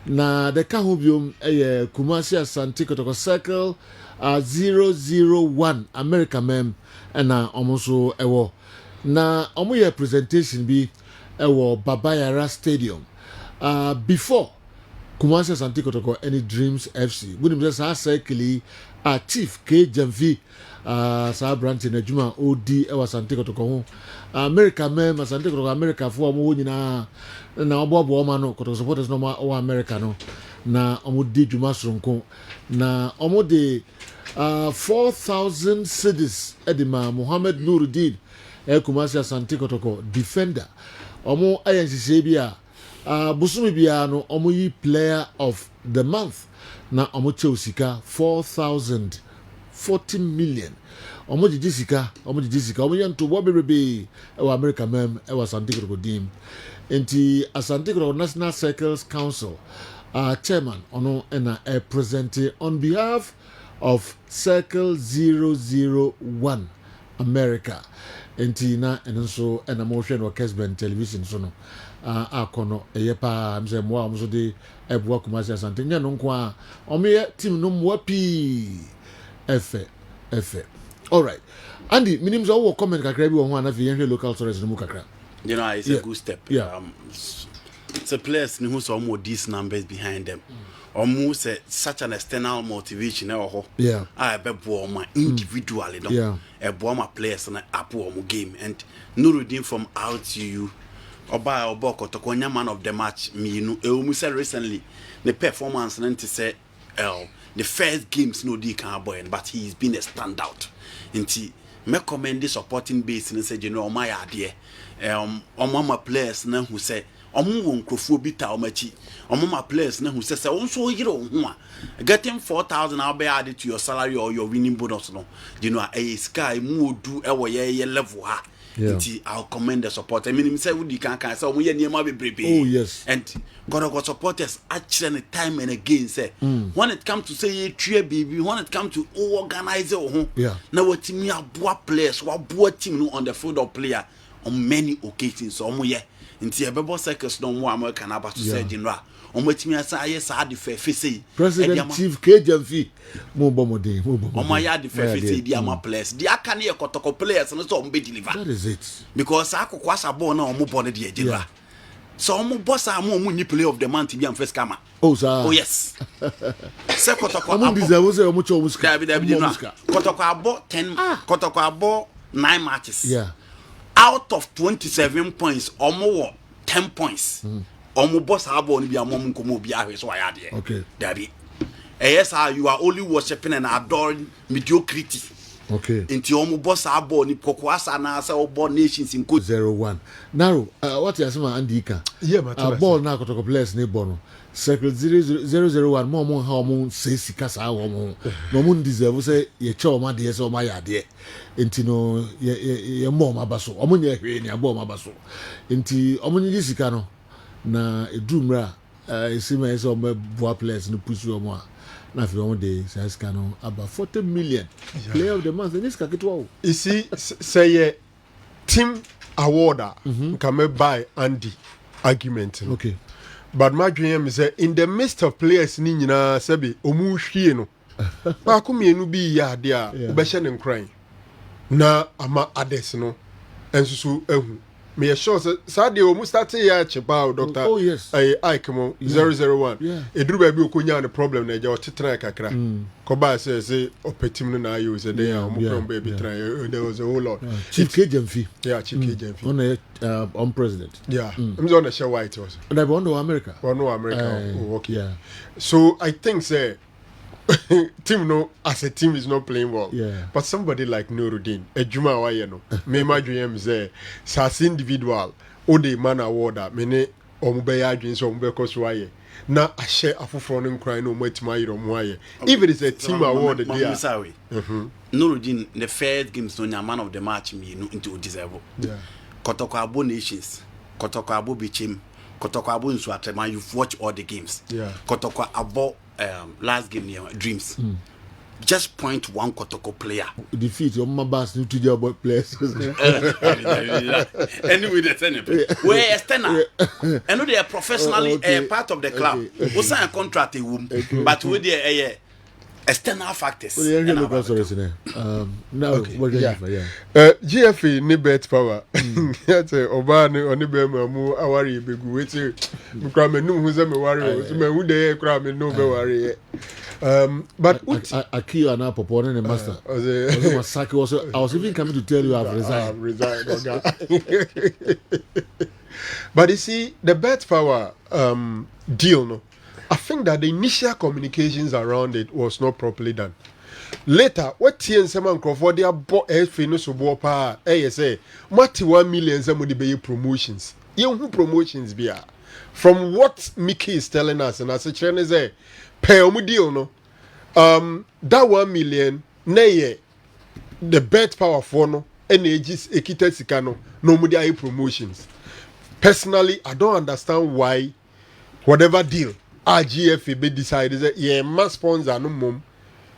na the kahubium Kumasi Asante Kotoko Circle 001 America mem na omoso ewo na omo ye presentation bi ewo Babayara Stadium before Kumasi Asante Kotoko any Dreams FC we dem say circle chief K Jamvi sa branch na juma odi ewa Asante Kotoko ho America mem Asante Kotoko America fo omo nyina na obobo ma no Kotoko supporters no ma o America no na omo di juma sonko na omo de 4,000 cedis edima Mohammed Nuruddin Kumasi Asante Kotoko defender omo ayenhye bia busumi bia no omo yi player of the month na omo cheusika 4,000 40 million omo jijisika omo yanto bo bebebe e wa America mem e wa Asante Kotoko dim enti Asante Kotoko National Circles Council chairman ono na presenting on behalf of Circle 001 America enti na enso na mo hwe no Kessben television so no akono eyepa mse mo amso de ebuwa Kumasi Asante nya no nko a omo team no mo pi efe all right Andy minim so wo comment kakra bi wo ho anafi yenhwe local stories no mu kakra you know it's a good step it's a players who so more these numbers behind them almost such an external motivation I be my individually a bomber players and apo game and Nuruddin from out to you oba oboko to konya man of the match me no e said recently the performance and to say the first games no di can boy but he's been a standout nti me commend the supporting base and say you know my idea my players na who say omo won krofo bita omachi omo players na who say so yire ho a getting 4,000 I'll be added to your salary or your winning bonus no you know a sky mu do e ye level ha nti I'll commend the support I mean him say we can say omo ye niema bebrebe oh yes and God supporters actually time and again say when it comes to say three baby when it comes to organize na what team aboa players wa boa team no on the field of player on many occasions so omo ye nti ebebo circles no mo American about to say general omatimi asa aye sa de fe say President Chief K Jamvi mo bomode omo ya de fe say di ama players di aka ne Kotoko players no so omo be deliver that is it because akokwa sabo na omo bone de general so omo boss am omo ni play of the month bi am first kama oh sir oh yes se Kotoko omo deserve say omo cho muska Kotoko abo 10 Kotoko abo 9 matches yeah out of 27 points omo 10 points omo boss abo ni bi amom nkomo bi ahwe so ayade okay dabi yes you are only worshiping and adoring mediocrity okay into omo boss abo ni kokoasa na asa obo nations in 01 Naro what you say Andy Ka yeah my ball na Kotoko players ni bono Circle 001 mo ha mo say sika sa wo mo no mo deserve say ye che o ma de say o ma ya de enti no ye mo ma baso o mo nya hwe ni abo ma baso enti o mo nyi sika no na edumra esima say o ma boa players no pusu o mo na fi o mo de say sika no about 40 million player of the month this ka ketwa you see say team award can me buy Andy argument okay but my dream is in the midst of players ni nyina sabi omu hwie no ba ko mienu bi ya de a obehye ne nkran na ama ades no ensusu ehu me sure say de omu start ya cheba doctor oh yes ai kemo 001 eduru ba bi okonya the problem na je o tetra kakra ko ba say opetim no na ayo say dey omu from baby try there was a whole lot Chief K Jamvi Chief K Jamvi on president I'm on the show white was and I want to America okay so I think say team no as a team is not playing well but somebody like Nuruddin ejuma wa ye no me my dream say as individual o de man award me ne omo be ya adwin so omo be koso wa ye na ahye afoforo no nkran no matima yiro mo aye if it is a team award there Nuruddin the first games no man of the match me no into deserve Kotoko abo nations Kotoko abo bichim Kotoko abo nsu atema you've watched all the games Kotoko abo last game near Dreams just point one Kotoko player. Defeat your mambas new to your boy players. Anyway, that's anyway. Where Estena, and they are professionally part of the club. We sign a contract, but with the external factors. Now, what GFA ni bet power. That's Obani on the Bema mu awari begu weti. Mkrame nu huze me worry. So me hu dey krame no be worry. But Aki and Popo and the master. I was even coming to tell you I've resigned. But you see, the bet power deal, no. I think that the initial communications around it was not properly done. Later, what TN Seman Crawford they bought a famous pa say, Mati 1 million some of the promotions. You promotions be from what Mickey is telling us, and as a trainer say, pay deal no. That 1 million, nay, the bet power for no, and ages ekita sikano, no media promotions. Personally, I don't understand why, whatever deal, RGFA decided that yeah, must sponsor no mum,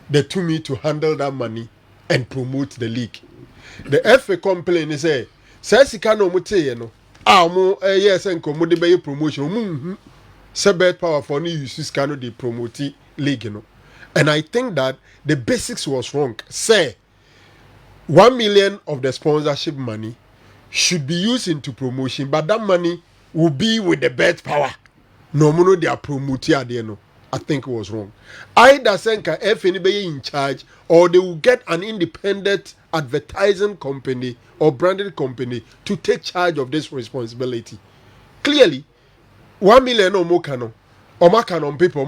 they to me to handle that money and promote the league. The FA complaint is say sikano mute no, mo yes and come de be promotion se bet power for no use sikano de promote league no. And I think that the basics was wrong. Say 1 million of the sponsorship money should be used into promotion, but that money will be with the bet power. No mono they are promoting there no. I think it was wrong. Either Senka if anybody in charge, or they will get an independent advertising company or branded company to take charge of this responsibility. Clearly, 1 million or more canon or on paper.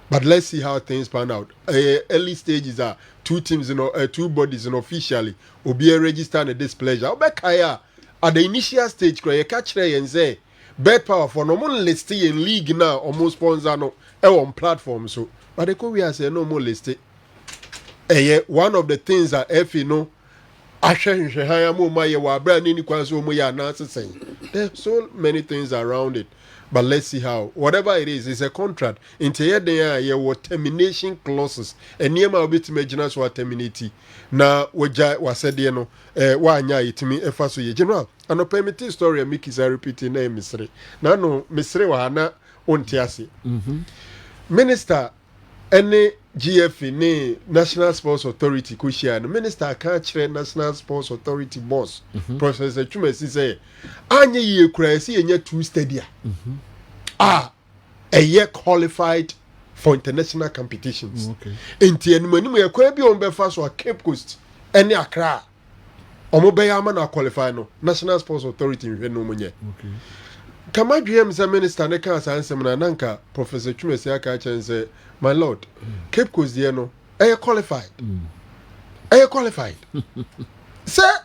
But let's see how things pan out. Early stages are two teams, two bodies, officially will be registered at displeasure. At the initial stage, you catch and say, bet power for no more listing in league now, or more sponsor no on platform. So, but the Korea say no more listing. One of the things that if you know, there's so many things around it. But let's see how. Whatever it is, it's a contract. Into here there were termination clauses. And near my bit imagination was terminated. Now was said no wanya it me efaso ye general. And no permitting story make is repeating name Misri. Now no Misri wa na ontiasi. Minister any GFA ne National Sports Authority kushia no minister can chere National Sports Authority boss Professor Chumesi say anye ye kura si enye 2 stadia a year qualified for international competitions. Enti enumanimu ye kwa bi on be fa so Cape Coast ene Accra omo be ya ma na qualify no National Sports Authority hwe no munye. Kama dwem se minister ne kan sansem na nanka Professor Chumesi aka chen say my lord Cape Coast there no qualified. Qualified. Sir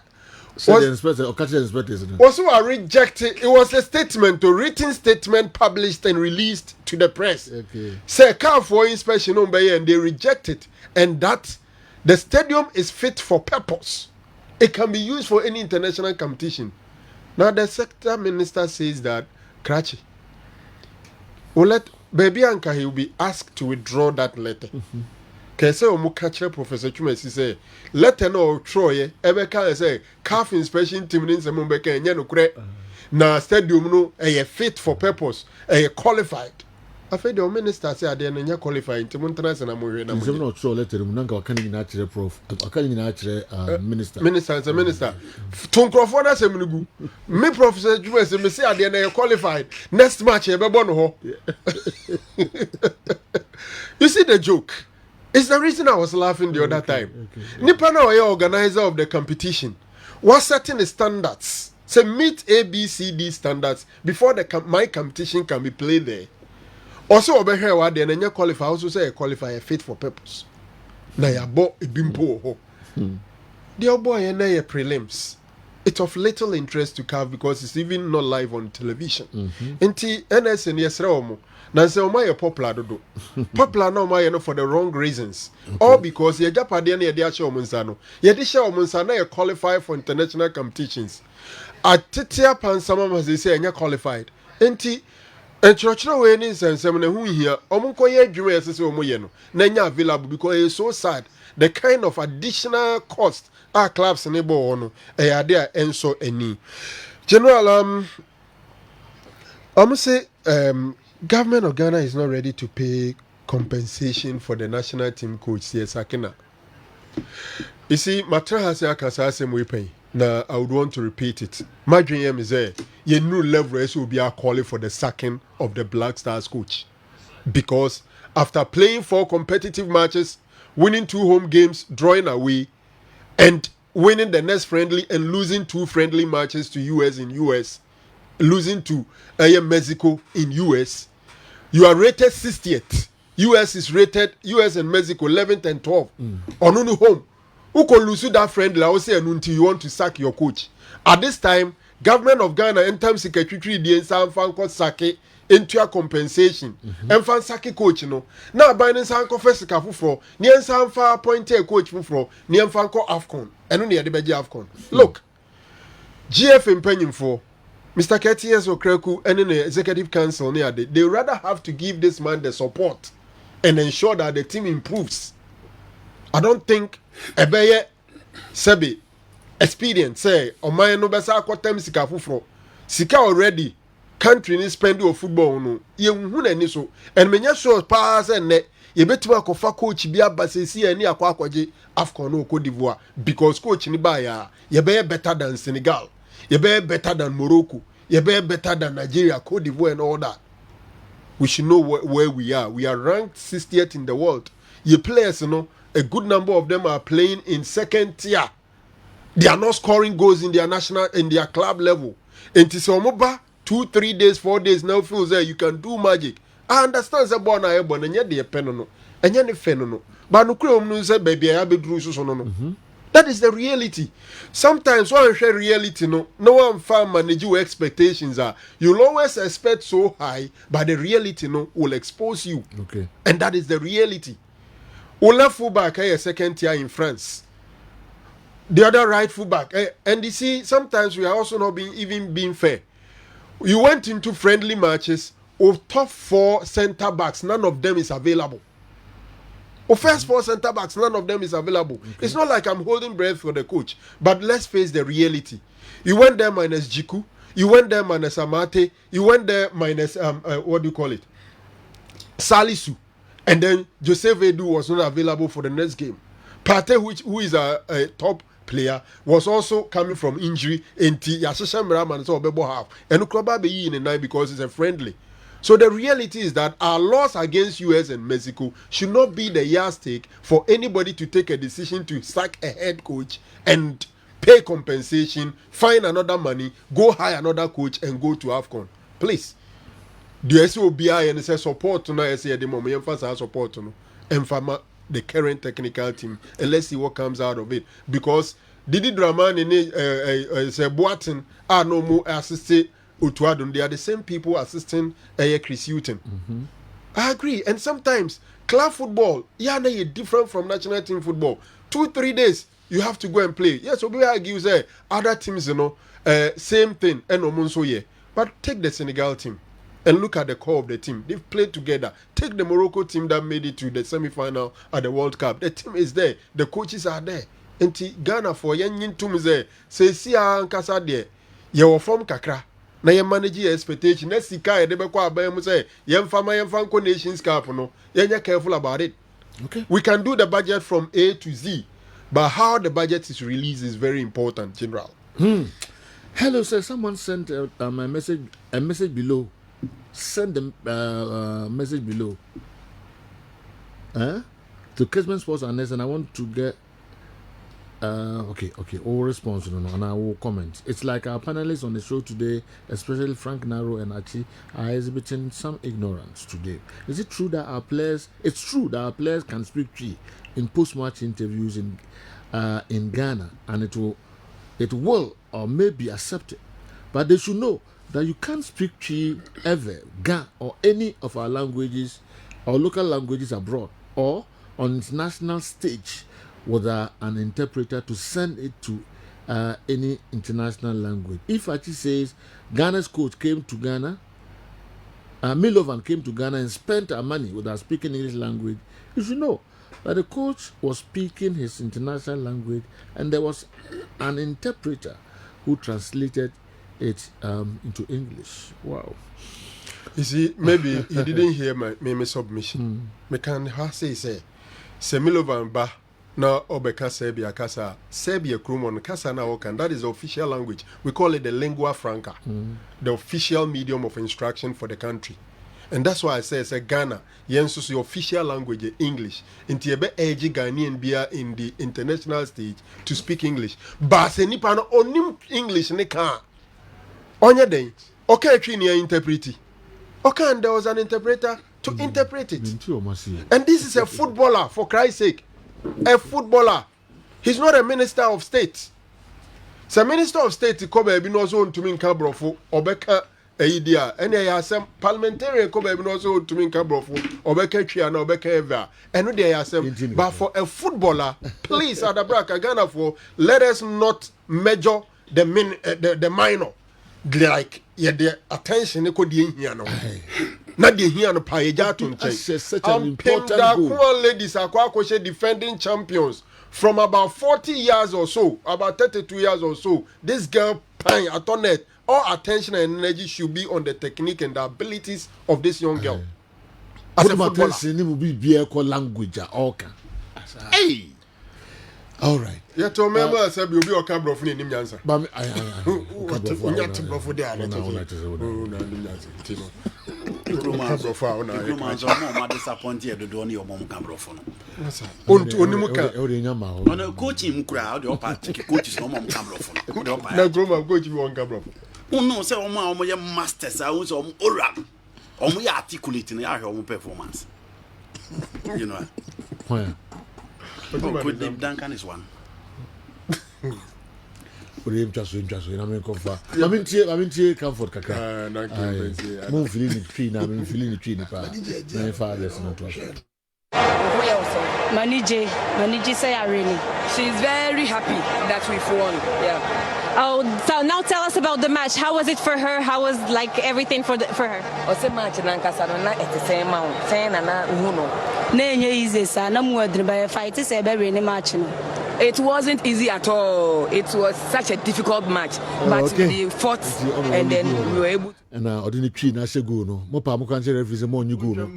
the inspector or catch the inspectors also rejected. It was a statement, a written statement published and released to the press. Say call for inspection on by and they reject it, and that the stadium is fit for purpose. It can be used for any international competition. Now the sector minister says that Krachi will let Baby Anka he will be asked to withdraw that letter. Kese omu catcher Professor Chumesi say letter no Troye ebeka say calf inspection team in se mbeka enye no kure na stadium no fit for purpose qualified. Afa the minister say ade no nya qualified team international mo hwe na mo. Se no tro letter mu nanka wakani nyina kire prof wakani nyina kire minister to nkrofo na sem nugu me Professor Chumesi me say ade na qualified next match e be bo no ho. You see the joke. It's the reason I was laughing the other time. Nipa na oye organizer of the competition was setting the standards. Say meet ABCD standards before my competition can be played there. Also over here what they na qualify also say qualify fit for purpose. Na ya bo ebimpo ho. The boy na ya prelims. It's of little interest to CAF because it's even not live on television. Enti NSN yesra omo. Nanse omaye popular dodo. Popular no omaye no for the wrong reasons. All because ye japade na ye de ache omunsa no. Ye de share omunsa na ye qualify for international competitions. Atitia pansama must say enya qualified. Enti And churchra we ni nsensem na hu hia omunko ye adwuma yesese omoye no na nya available because it's so sad the kind of additional cost our clubs ne bo no e ade a enso ani general say government of Ghana is not ready to pay compensation for the national team coach Sakina. You see, Matra has a kasase we pay. Now I would want to repeat it. My dream is there. You new level will be a calling for the sacking of the Black Stars coach. Because after playing 4 competitive matches, winning 2 home games, drawing away, and winning the next friendly and losing 2 friendly matches to US in US, losing to Mexico in US, you are rated 60th. US is rated, US and Mexico 11th and 12th. On home. Who can lose that friendly? I will say until you want to sack your coach. At this time, government of Ghana in terms of secretary the Sanfanko sake into a compensation. And fan sake coach no. Now by the Sanko first for Nian Sanfa appointed coach for Nian Fanko Afcon. And only at the Beji Afcon. Look, GF in penning for Mr. Ketias Okreku and the executive council near they rather have to give this man the support and ensure that the team improves. I don't think Ebeye Sebi experience say o man no besa akotem sika fufuro sika already country ni spend o football no ye hu na ni so and menya sure pass ne ye betima akofa coach bi abasesi ani akwaje Afcon no Cote d'Ivoire because coach ni ba ya ye be better than Senegal, ye be better than Morocco, ye be better than Nigeria, Cote d'Ivoire and all that. We should know where we are. We are ranked 60th in the world. Ye players, you know, a good number of them are playing in second tier. They are not scoring goals in their national, in their club level. And it's almost 2, 3 days, 4 days now feels there you can do magic. I understand the born I born and yet they no, and yet no. But no crew say baby I be so no. That is the reality. Sometimes when I share reality, no one fan manage your expectations are. You'll always expect so high, but the reality will expose you. Okay. And that is the reality. Ola fullback a second tier in France. The other right fullback. And you see, sometimes we are also not being fair. You went into friendly matches of top 4 centre backs, none of them is available. Of first 4 centre backs, none of them is available. Okay. It's not like I'm holding breath for the coach, but let's face the reality. You went there minus Jiku, you went there minus Amate, you went there minus what do you call it? Salisu. And then Joseph Edu was not available for the next game. Partey, who is a top player, was also coming from injury. And Yashasha Miraman so Bebo half. And Ukroba be in the night because it's a friendly. So the reality is that our loss against US and Mexico should not be the yardstick for anybody to take a decision to sack a head coach and pay compensation, find another money, go hire another coach and go to AFCON. Please. The SOBI and say support to now say the moment emphasize support to the current technical team and let's see what comes out of it because Didi Dramani say Boatin are no more assisted Utuadun. They are the same people assisting Chris Hutton. I agree. And sometimes club football, different from national team football. 2-3 days you have to go and play. Yes, we argue say other teams, same thing and no yeah. But take the Senegal team. And look at the core of the team. They've played together. Take the Morocco team that made it to the semi-final at the World Cup. The team is there. The coaches are there. And Ghana for yen tum say si ankasa there. You form kakra. Na you manage your expectation. Next sika de be kwa abayem say yen fama Nations Cup no. Yen careful about it. Okay. We can do the budget from A to Z, but how the budget is released is very important, General. Hello, sir. Someone sent a message below. Send the message below to Kessben Sports and I want to get okay all response and I will comment. It's like our panelists on the show today, especially Frank Naro and Achi, are exhibiting some ignorance today. Is it true that our players can speak Twi in post-match interviews in Ghana and it will or may be accepted, but they should know that you can't speak Twi ever, Ga or any of our languages or local languages abroad or on international stage without an interpreter to send it to any international language. If Achi says Ghana's coach came to Ghana Milovan came to Ghana and spent our money without speaking English language, you should know that the coach was speaking his international language and there was an interpreter who translated it into English. Wow. You see, maybe you didn't hear my submission. Me can say Milovan ba na obeka Serbia kasa Serbia krumon kasa na okan. That is the official language. We call it the lingua franca, the official medium of instruction for the country. And that's why I say Ghana, yensus the official language is English. Inti ebe eji Ghanaian bia in the international stage to speak English. But se nipa no onim English ne ka. Onya den. Okay, chini ya interpreti. Okay, and there was an interpreter to interpret it. And this is a footballer, for Christ's sake. A footballer. He's not a minister of state. So minister of state kobe ebi no so ntumi nka brofo obeka idea and I have parliamentarian kobe ebi no so ntumi nka brofo obeka twa na obeka eva eno dey asem. But for a footballer, please Adabraka Ghana for let us not measure the minor like the attention e ko die hia no. Na de hia no pa eja to nche. Such an important goal. Ladies are defending champions from about 40 years or so, about 32 years or so. This girl pine at all attention and energy should be on the technique and the abilities of this young girl. As a footballer, language hey. All right. Yeah, to remember, I said you'll be a cabro for him answer. But coaching crowd, your party coaches no more cabro. No, Groma, coach you on cabro. Oh no, say your masters are also oral. We articulating our own performance. You know. Where? Could Duncan is one. Just I mean, comfort kaka. Mo feeling the tree now, I'm feeling the tree pa. My father's not to. Maniji say I really. She's very happy that we've won. Yeah. Oh, so now tell us about the match. How was it for her? How was like everything for her? Ose match nankasa na etese ma ten na uno. Na enye easy sa na mu adru ba fight say be win match no. It wasn't easy at all. It was such a difficult match, but we fought and then we were able. And ordinary tree na she go no. Mo pa mo kan say referee say mo nyu go no.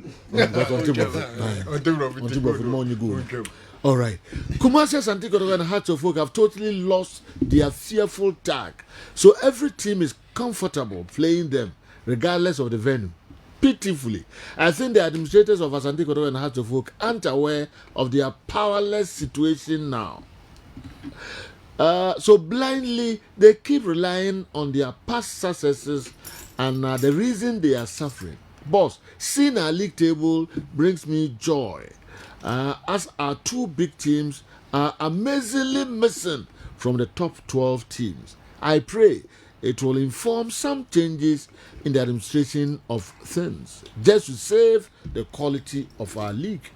All right. Kumasi Asante Kotoko and Hearts of Oak have totally lost their fearful tag. So every team is comfortable playing them, regardless of the venue. Pitifully, I think the administrators of Asante Kotoko and Hearts of Oak aren't aware of their powerless situation now. So blindly, they keep relying on their past successes and the reason they are suffering. Boss, seeing our league table brings me joy. As our two big teams are amazingly missing from the top 12 teams. I pray it will inform some changes in the administration of things, just to save the quality of our league.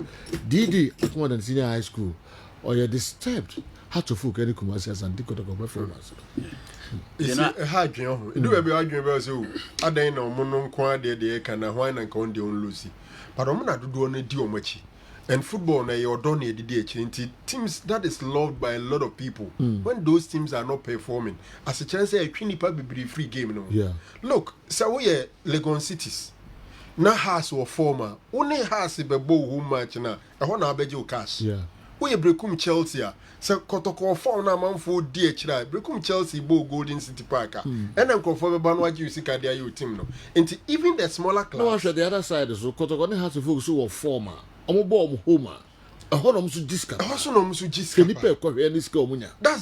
Didi, more than senior high school, or you're disturbed. How to folk any commercials and Dikoto performance. It's a hard job. You do a job, so I don't know, Monon Qua de Cana, Wine and Condi on Lucy. But I'm not doing a deal much. And football na your done the teams that is loved by a lot of people. When those teams are not performing, as a chance a be free game no. Yeah. Look, so we are Legon cities. Na has or former only has be bow who match na a hona bejo cash. Yeah. We brekum Chelsea. So Kotoko for na man for DH brekum Chelsea bow Golden City Parker. And then conform what you see their you team no. And even the smaller clubs. No, the other side so Kotoko has to focus on former. That's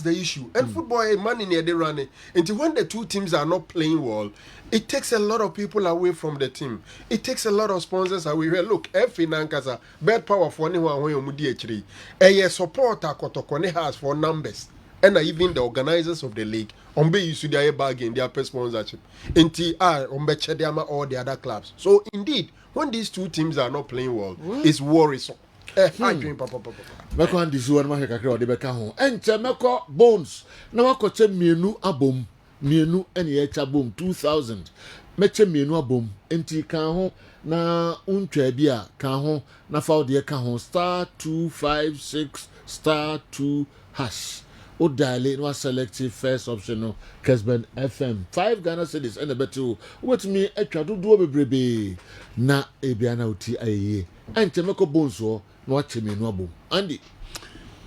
the issue. And football money near the running. Until when the two teams are not playing well, it takes a lot of people away from the team. It takes a lot of sponsors away. Look, F Nankasa, bad power for anyone when you mudi actually. A supporter Kotokone has for numbers. And even the organizers of the league, you should their bargain, their pay sponsorship. Until all the other clubs. So indeed, when these two teams are not playing well, it's worrisome. Meko this one ma kakra ode beka ho. Enche meko bones. Na wakoche mienu abom. Mienu ene echa bom 2000. meche mienu abom enti kan ho na untwa bia kan ho na fa de kan ho *256 *2 hash o dial no select first option no Kessben FM 5 Ghana cedis and the better with me atwa dodo bebrebe na ebia na oti ayeye ante meko bonso no ache mienu abom Andy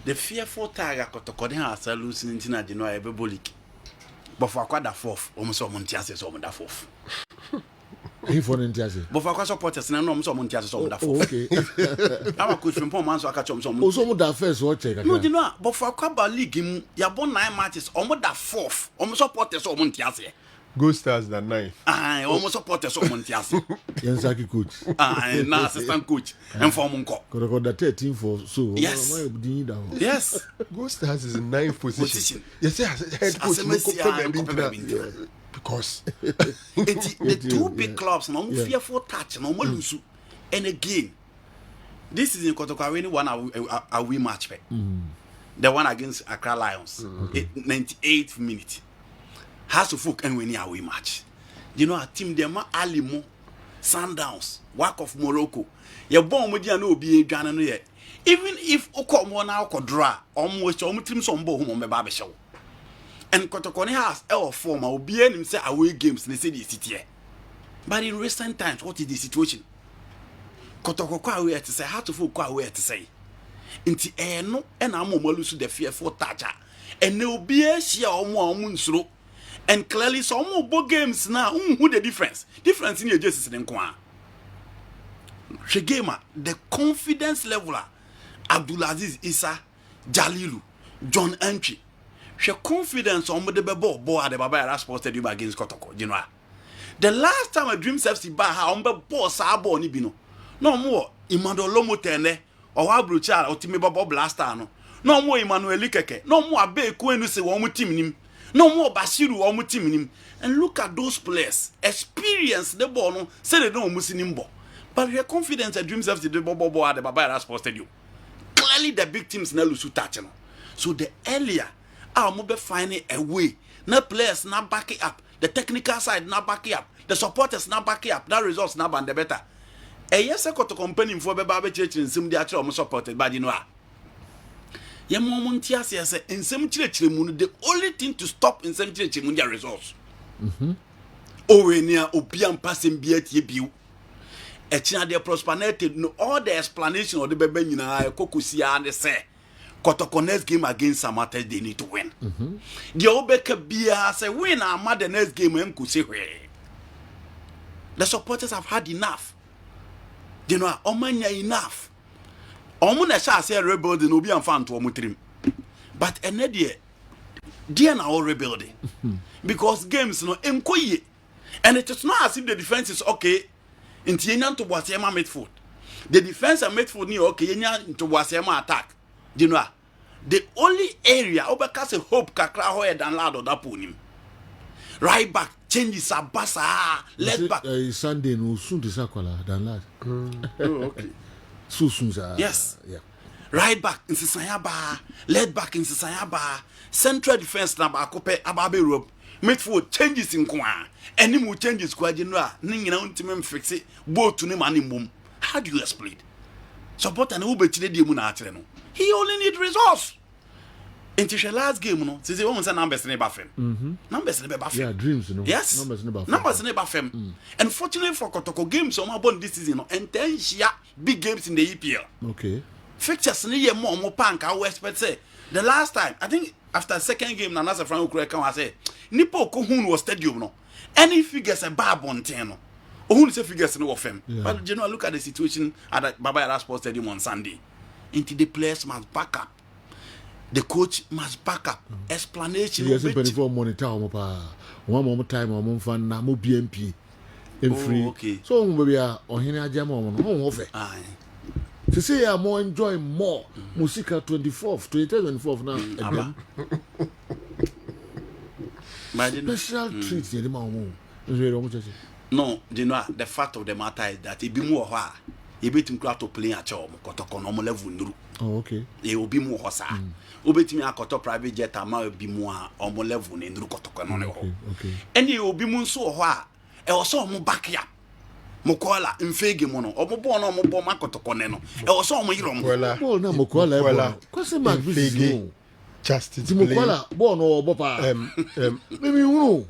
the fearful tag akotokode ha salus ntina de no ayebebolik but for kwada fourth omo montiase so omo da fourth he for ntiase but for kwa supporters na no omo montiase so omo da fourth okay ama coach Frimpong man so aka chom so omo da first watch check no di no but for kwa ba league mu ya bon 9 matches omo da fourth omo supporters so omo ntiase Go Stars the 9th. Omo supporters so omo ntiase Yansaki coach na assistant coach and for monko Kotoko da 13 for so yes yes Go Stars is in 9th position. Yes, head coach because the two big clubs no fearful touch no lose. And again this is in Kotoko winning one away match the one against Accra Lions 98th minute has to folk and win away match. You know a team them Alimo Sundowns Wak of Morocco your bomb with no be Ghana no yet even if Okomo now could draw almost team some home on the barber show and Kotokone has our former will be him say away games in the city but in recent times what is the situation Kotoko away to say how to folk away to say inti no and I'm lose the fearful toucher and no be a share or more and clearly some more games now who the difference in your justice in Kwa Shegema the confidence leveler Abdulaziz Issa Jalilu John Entry she confidence on the ball at the Baba Sports Stadium against Kotoko you know the last time a Dreams FC ba ha on ball sabo ni bino no more Emmanuel Lomotene or Wabrucha or Timmy Blaster no more Emmanuel Likeke no more Abe Kwenu se one team nim no more Bashiru or Mutimin. And look at those players. Experience the ball, no, say they don't Muslim ball. But your confidence at Dreams of the Bobo at the Baba Sports Stadium. Clearly, the big teams now lose to touch. So the earlier, our mobile finding a way. No players now back it up. The technical side now back it up. The supporters now back it up. That results now and the better. A yes, I got to company for Baba Church and some the actual supported by the Noah. In some church, the only thing to stop in some church is results. Near opium passing beer you. A China de prosperity, no all the explanation of the baby in a Kokusia and the say. Kotokone's game against Samata, they need to win. The Obeka beer say win our mother next game and could say, the supporters have had enough. You know, Omania enough. Omuna sha say rebuilding obi amfa nto omutrim but ene de na all rebuilding because games no enkoye and it is not as if the defense is okay nti enya nto boasema midfield the defense and midfield ni okay enya nto boasema attack you know the only area obeka say hope kakra ho e dan lado da ponim right back changes abasa left back Sunday no soon to sakwala dan lad okay yes. Yeah. Right back in Sisayaba, left back in Sisayaba, central defense na bakope ababe rope, midfield changes in Kwa, any more changes kwa general, ning na untimem fix it, both to name and boom. How do you explain? Support an Uber today, no. He only need results. Into the last game, no, says he won't say numbers in a baffem. Numbers in a baffem. Yeah, dreams, no. Yes, numbers in a baffem. And fortunately for Kotoko games, some about this season, and 10 big games in the EPL. Okay. Fixtures in the more punk, I will expect say. The last time, I think after second game, Nanasa Franco Krekam, I say, Nipo Kohun was stadium, no. Any figures a bar on 10, no. Who say figures in of them. But you know, look at the situation at the Baba Sports Stadium on Sunday. Into the players must back up. The coach must back up. Explanation. Yes, before monitor one more time or one fan na mo BMP in free. Okay. So we are on here jam on offer. To say I more enjoy more Musica 24th, 24th now. Special treats the mom. No, you know the fact of the matter is that it be more he beat him to play at home, Kotokonomo level. Oh, okay. It will be more hosa. Ubet me a koto private jet ama be more on level in Rukotokono. Okay. And it will be more so also mo back ya Mokola mfege mono omobo no omobo makotokone no also omo yirom ball na Mokola kwase mark mfege justice Mokola ball no obopa maybe who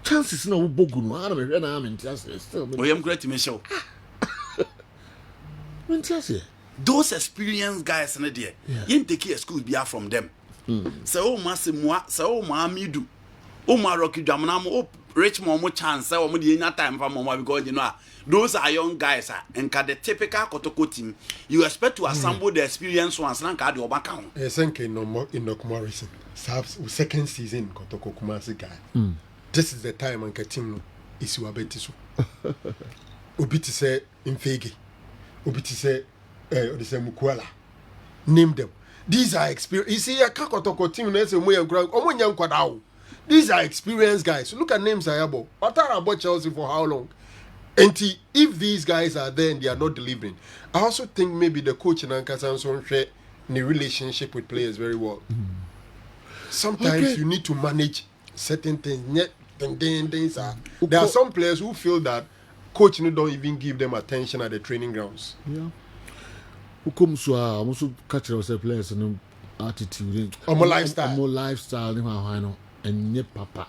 chances na wo bogu no ana me hwe na am interest still oyem great me show interest those experienced guys na there yen take a school bia from them so masimwa so midu o ma rocky dwamna mo Richmond mo chance o mo dey nya time for mama because you know those are young guys and the typical Kotoko team you expect to assemble the experienced ones na ka de obaka ho senke no Morrison second season Kotoko Kumasi guy this is the time and team is wabeti so obiti say Mfege obiti say Mukwala name them these are experience you see a Kotoko team na say mo yan kura omo nya nkwada. These are experienced guys. Look at names Ayabo. Otara bought Chelsea for how long? And if these guys are there and they are not delivering, I also think maybe the coach in Ankasanson share the relationship with players very well. Sometimes you need to manage certain things. There are some players who feel that coach don't even give them attention at the training grounds. Yeah. Who comes to also catch those players and attitude. More lifestyle. More lifestyle. And papa.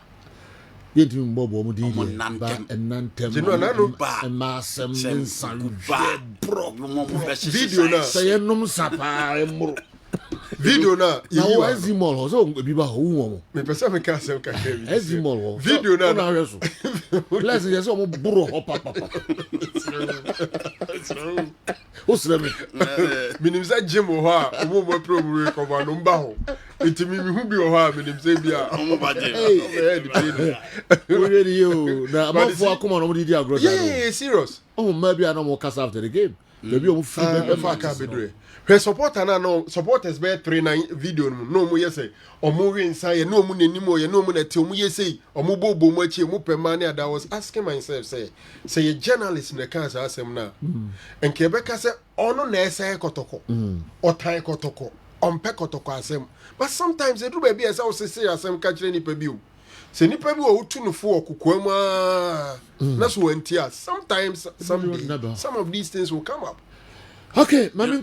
Yet you bobo mo di and nantem. You know and massam video na say num sapa emo. Video na you ezimol so biba ho wo. Me pesa me ka sem ka ezimol. Video na na hweso. Let's just mo buro ho papa. Osreme. Minim za gym ho a mo mo program ko ba no mba ho. Itimi mi hu bi ho a minim se bia. Omo ba je. We ready you. Na amafo akoma no mo di agro. Yeah, serious. Oh, maybe I no more cast after the game. Maybe I'm free. Her supporter no supporters be 39 video no mo yese omo we inside no mo nanim o ye no mo na te omo yese omo bobo mo achi mo pema na. I was asking myself say a journalist in the cancer asem na enke be ka say ono na ese kotoko otan kotoko ompe kotoko asem but sometimes e do be ese o say asem ka kire ni pa bi o se ni pa bi o tu no fo okukwam na so antia sometimes some of these things will come up. Okay, mami